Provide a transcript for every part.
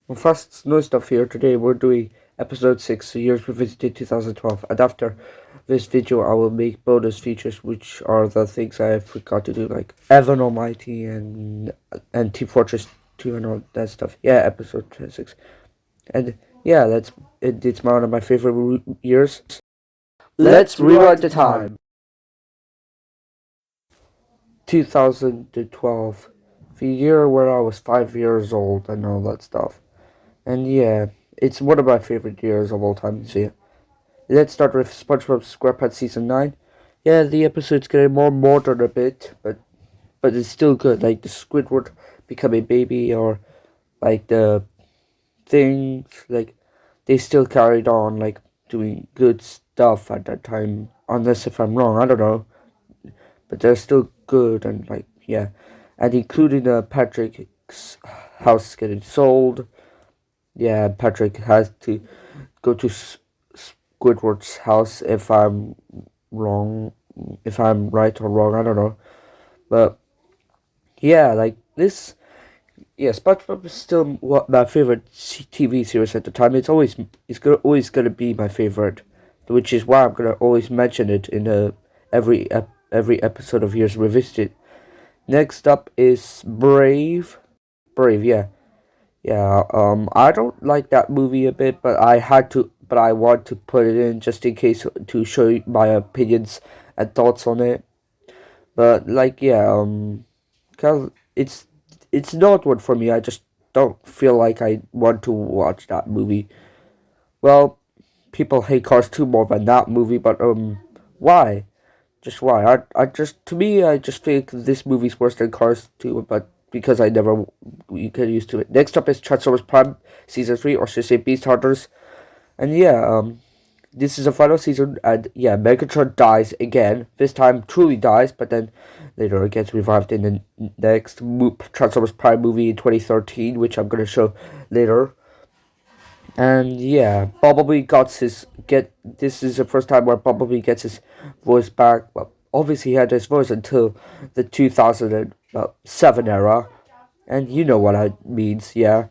Well, first, no stuff here. Today we're doing episode 6, the years revisited 2012. And after this video, I will make bonus features, which are the things I forgot to do, like Evan Almighty and Team Fortress 2 and all that stuff. Yeah, episode 6. And yeah, it's one of my favorite years. Let's rewind the time. 2012, the year where I was 5 years old and all that stuff. And yeah, it's one of my favorite years of all time. So yeah, let's start with SpongeBob SquarePants season 9. Yeah, the episode's getting more modern a bit, but it's still good. Like the Squidward becoming baby, or like the things like they still carried on like doing good stuff at that time. Unless if I'm wrong, I don't know, but they're still good and like yeah, and including Patrick's house getting sold. Yeah, Patrick has to go to Squidward's house if I'm wrong, if I'm right or wrong, I don't know. But yeah, like this, yeah, SpongeBob is still what my favorite TV series at the time. Always gonna be my favorite, which is why I'm gonna always mention it in every episode of Years Revisited. Next up is Brave. Brave, yeah. Yeah, I don't like that movie a bit, but I want to put it in just in case to show you my opinions and thoughts on it. But like, yeah, cause it's not one for me. I just don't feel like I want to watch that movie. Well, people hate Cars 2 more than that movie, but why? Just why? To me, I just think this movie's worse than Cars 2, but because I never you get used to it. Next up is Transformers Prime Season 3, or should I say Beast Hunters. And yeah, this is the final season, and yeah, Megatron dies again. This time, truly dies, but then later it gets revived in the next Transformers Prime movie in 2013, which I'm gonna show later. And yeah, Bumblebee got his get. This is the first time where Bumblebee gets his voice back. Well, obviously he had his voice until the 2007 era, and you know what that means. Yeah,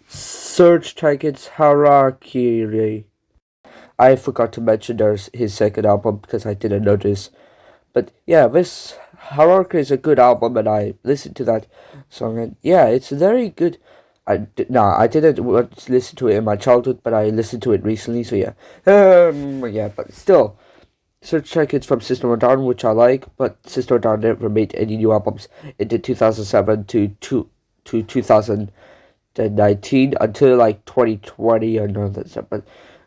Serge Tankian's Harakiri. I forgot to mention there's his second album because I didn't notice. But yeah, this Harakiri is a good album, and I listened to that song, and yeah, it's very good. I didn't listen to it in my childhood, but I listened to it recently, so yeah. Yeah, but still, Search Check it's from System of a Down, which I like, but System of a Down never made any new albums into 2007 to 2019 until like 2020 and all that stuff. But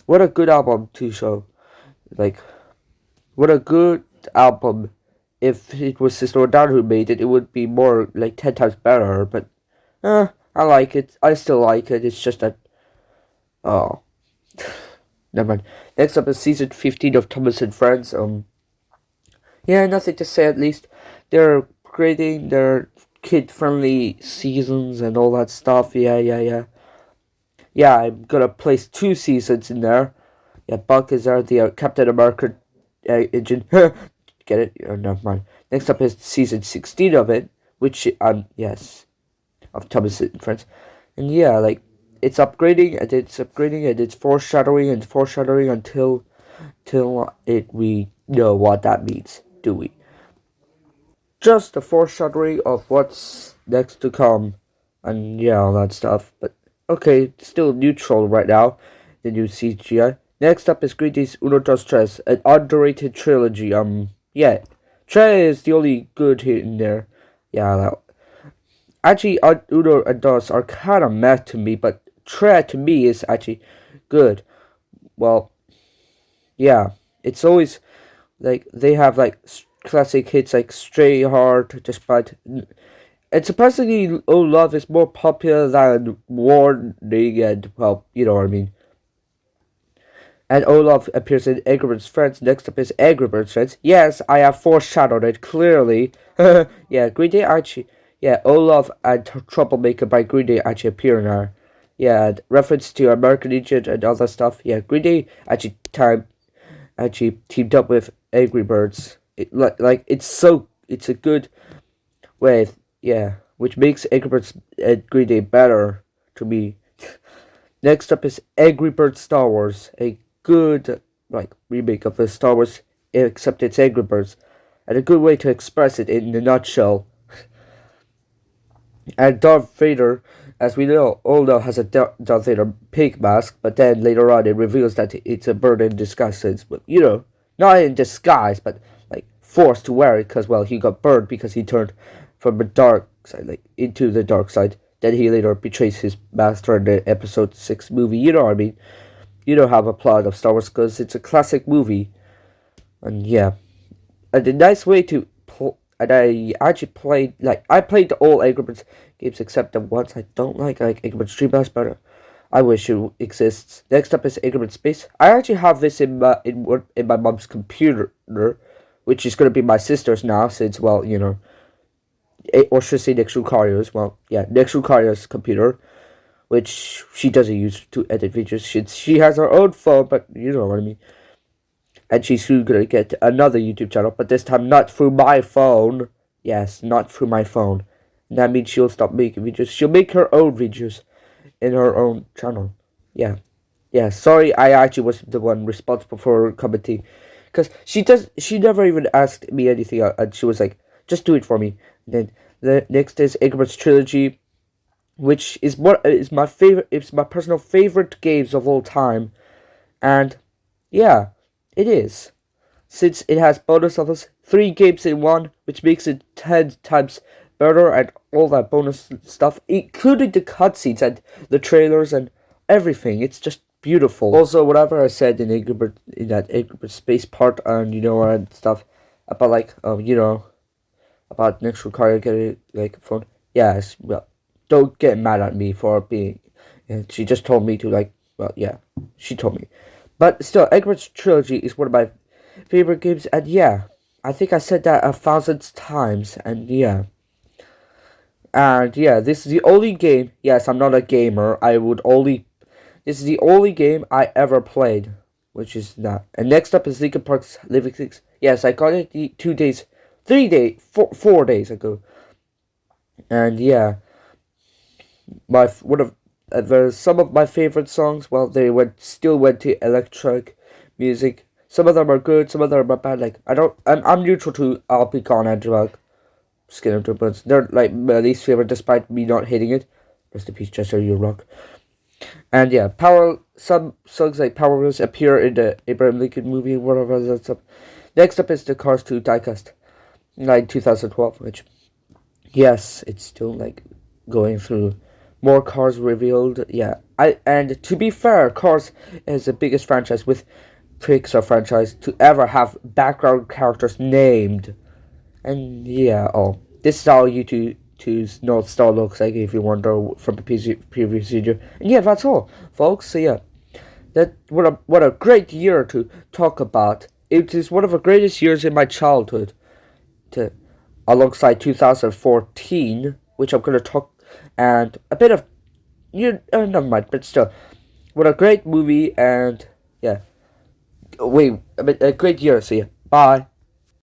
what a good album to show, like, what a good album. If it was System of a Down who made it, it would be more like 10 times better, but I like it. I still like it. It's just that, oh, never mind. Next up is season 15 of Thomas and Friends. Yeah, nothing to say at least. They're creating their kid-friendly seasons and all that stuff. Yeah. Yeah, I'm gonna place 2 seasons in there. Yeah, Buck is there, the Captain America engine. Get it? Oh, never mind. Next up is season 16 of it, which, yes, of Thomas and Friends. And yeah, like, it's upgrading and it's foreshadowing until we know what that means, do we? Just a foreshadowing of what's next to come, and yeah, all that stuff. But okay, still neutral right now. The new CGI. Next up is Green Day's Uno Dos Tres, an underrated trilogy. Yeah, Tre is the only good hit in there. Yeah, actually, Uno and Dos are kind of meh to me, but Tre to me is actually good. Well, yeah, it's always like they have like classic hits like Stray Heart, despite. And surprisingly, Oh Love is more popular than Warning, and well, you know what I mean. And Olaf appears in Ingram's Friends. Next up is Ingram's Friends. Yes, I have foreshadowed it clearly. Yeah, Green Day actually. Yeah, Olaf and Troublemaker by Green Day actually appear in her. Yeah, and reference to American Idiot and other stuff. Yeah, Green Day actually teamed up with Angry Birds. It's a good way. Yeah, which makes Angry Birds and Green Day better. to me. Next up is Angry Birds Star Wars, a good remake of the Star Wars, except it's Angry Birds, and a good way to express it in a nutshell. And Darth Vader, as we all know, has a Darth Vader pig mask, but then later on it reveals that it's a bird in disguise. But not in disguise, but forced to wear it because he got burned because he turned from the dark side, into the dark side. Then he later betrays his master in the Episode 6 movie. You know what I mean? You know how the plot of Star Wars goes. It's a classic movie, and yeah, and a nice way to. And I actually I played all Angry Birds games except the ones I don't like Angry Birds Dream Blast, but I wish it exists. Next up is Angry Birds Space. I actually have this in my mom's computer, which is gonna be my sister's now, since or should I say Nick Lucario's. Well, yeah, Nick Lucario's computer, which she doesn't use to edit videos. She has her own phone, but you know what I mean. And she's soon gonna get another YouTube channel, but this time not through my phone. Yes, not through my phone. And that means she'll stop making videos. She'll make her own videos in her own channel. Yeah. Yeah, sorry, I actually was the one responsible for commenting. Because she never even asked me anything, and she was like, just do it for me. And then the next is Ingram's Trilogy, which is my favorite. It's my personal favorite games of all time. And yeah, it is. Since it has bonus levels, 3 games in 1, which makes it 10 times better, and all that bonus stuff, including the cutscenes and the trailers and everything. It's just beautiful. Also, whatever I said in that Angry Birds Space part, and and stuff about about Nick Lucario getting a phone. Yes, well, don't get mad at me for being. And she just told me to she told me. But still, Angry Birds Trilogy is one of my favorite games, and yeah, I think I said that 1,000 times, and yeah. And yeah, this is the only game. Yes, I'm not a gamer. This is the only game I ever played, which is that. And next up is Linkin Park's Living Things. Yes, I got it 4 days ago. And yeah, some of my favorite songs. Well, they still went to electronic music. Some of them are good, some of them are bad. I'm neutral to I'll Be Gone and Skin of the Bones. They're my least favorite, despite me not hating it. Rest in peace, Chester, you rock. And yeah, some songs like Power Wheels appear in the Abraham Lincoln movie, whatever that's up. Next up is the Cars 2 diecast, 2012, which, yes, it's still going through. More Cars revealed, yeah. And to be fair, Cars is the biggest franchise with Pixar franchise to ever have background characters named. And yeah, this is how U2's North Star looks like, if you wonder from the previous video. And yeah, that's all, folks. So yeah, what a great year to talk about. It is one of the greatest years in my childhood, alongside 2014, which I'm gonna talk, and a bit of never mind, but still, what a great movie, and yeah, a great year. See ya, bye.